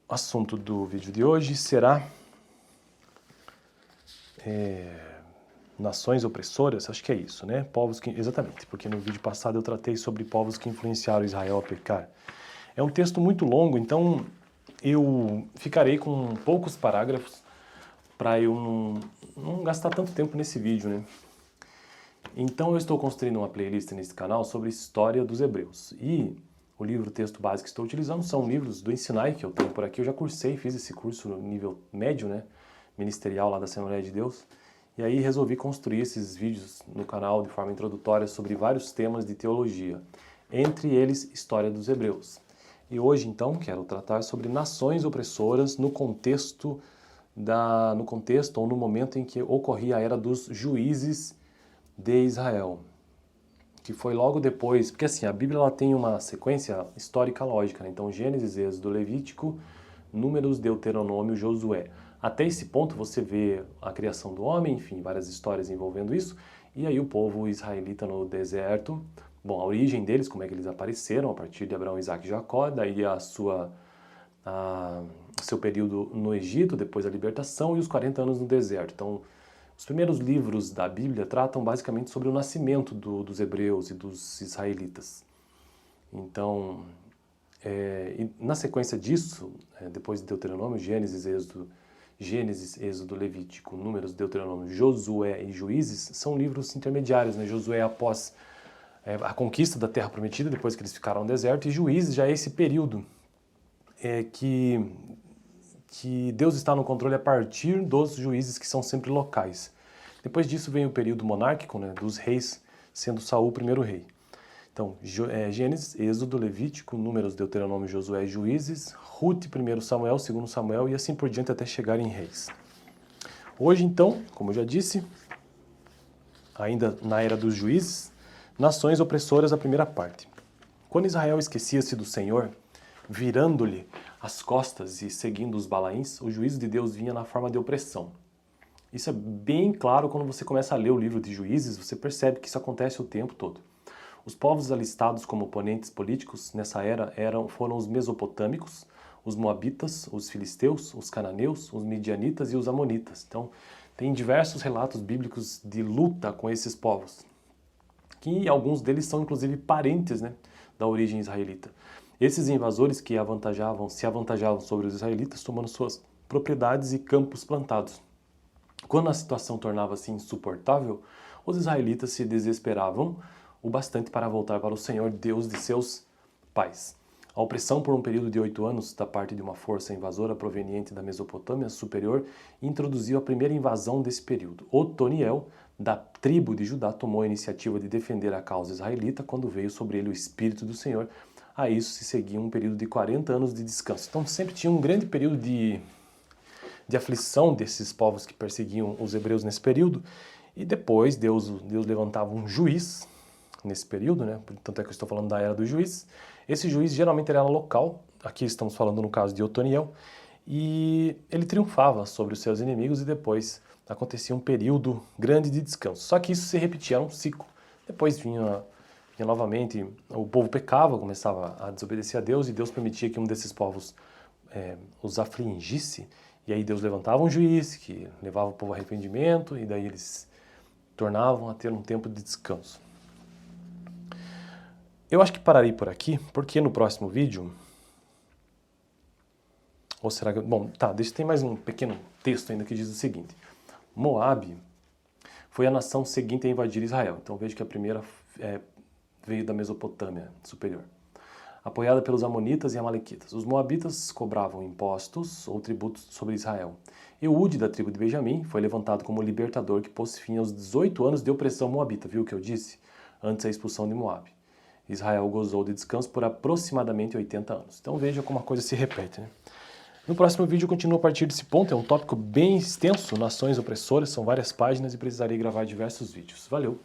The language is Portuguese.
assunto do vídeo de hoje será nações opressoras, acho que é isso, né? Povos que, exatamente, porque no vídeo passado eu tratei sobre povos que influenciaram Israel a pecar. É um texto muito longo, então eu ficarei com poucos parágrafos para eu não gastar tanto tempo nesse vídeo, né? Então eu estou construindo uma playlist nesse canal sobre história dos hebreus. E o livro, texto básico que estou utilizando são livros do Ensinai, que eu tenho por aqui. Eu já cursei, fiz esse curso no nível médio, né? Ministerial lá da Assembleia de Deus. E aí resolvi construir esses vídeos no canal de forma introdutória sobre vários temas de teologia. Entre eles, história dos hebreus. E hoje, então, quero tratar sobre nações opressoras no contexto ou no momento em que ocorria a era dos juízes de Israel, que foi logo depois, porque assim, a Bíblia ela tem uma sequência histórica lógica, né? Então Gênesis, Êxodo, Levítico, Números, Deuteronômio, Josué. Até esse ponto você vê a criação do homem, enfim, várias histórias envolvendo isso, e aí o povo israelita no deserto, bom, a origem deles, como é que eles apareceram, a partir de Abraão, Isaac e Jacó, daí seu período no Egito, depois a libertação e os 40 anos no deserto. Então, os primeiros livros da Bíblia tratam basicamente sobre o nascimento dos hebreus e dos israelitas. Então, na sequência disso, depois de Deuteronômio, Gênesis, Êxodo, Levítico, Números, Deuteronômio, Josué e Juízes, são livros intermediários, né? Josué após a conquista da Terra Prometida, depois que eles ficaram no deserto, e Juízes já é esse período que Deus está no controle a partir dos juízes que são sempre locais. Depois disso vem o período monárquico, né, dos reis, sendo Saul o primeiro rei. Então, Gênesis, Êxodo, Levítico, Números, Deuteronômio, Josué, Juízes, Rute, 1 Samuel, 2 Samuel e assim por diante até chegar em reis. Hoje, então, como eu já disse, ainda na era dos juízes, nações opressoras, a primeira parte. Quando Israel esquecia-se do Senhor, virando-lhe as costas e seguindo os Balaíns, o juízo de Deus vinha na forma de opressão. Isso é bem claro quando você começa a ler o livro de Juízes, você percebe que isso acontece o tempo todo. Os povos alistados como oponentes políticos nessa era foram os mesopotâmicos, os moabitas, os filisteus, os cananeus, os midianitas e os amonitas. Então, tem diversos relatos bíblicos de luta com esses povos, que alguns deles são inclusive parentes, né, da origem israelita. Esses invasores que se avantajavam sobre os israelitas, tomando suas propriedades e campos plantados. Quando a situação tornava-se insuportável, os israelitas se desesperavam o bastante para voltar para o Senhor Deus de seus pais. A opressão por um período de 8 anos da parte de uma força invasora proveniente da Mesopotâmia superior introduziu a primeira invasão desse período. Otoniel, da tribo de Judá, tomou a iniciativa de defender a causa israelita quando veio sobre ele o Espírito do Senhor. A isso se seguia um período de 40 anos de descanso. Então sempre tinha um grande período de aflição desses povos que perseguiam os hebreus nesse período. E depois Deus levantava um juiz nesse período, né? Tanto é que eu estou falando da era dos juízes. Esse juiz geralmente era local, aqui estamos falando no caso de Otoniel, e ele triunfava sobre os seus inimigos e depois acontecia um período grande de descanso. Só que isso se repetia, era um ciclo. Depois vinha novamente, o povo pecava, começava a desobedecer a Deus e Deus permitia que um desses povos os afligisse, e aí Deus levantava um juiz que levava o povo ao arrependimento e daí eles tornavam a ter um tempo de descanso. Eu acho que pararei por aqui, porque no próximo vídeo... Ou será que... Bom, tá, tem mais um pequeno texto ainda que diz o seguinte. Moabe foi a nação seguinte a invadir Israel. Então veja que a primeira veio da Mesopotâmia superior, apoiada pelos amonitas e amalequitas. Os moabitas cobravam impostos ou tributos sobre Israel. Eude, da tribo de Benjamim, foi levantado como libertador que pôs fim aos 18 anos de opressão moabita. Viu o que eu disse? Antes da expulsão de Moabe. Israel gozou de descanso por aproximadamente 80 anos. Então veja como a coisa se repete, né? No próximo vídeo eu continuo a partir desse ponto, é um tópico bem extenso, nações opressoras, são várias páginas e precisarei gravar diversos vídeos. Valeu!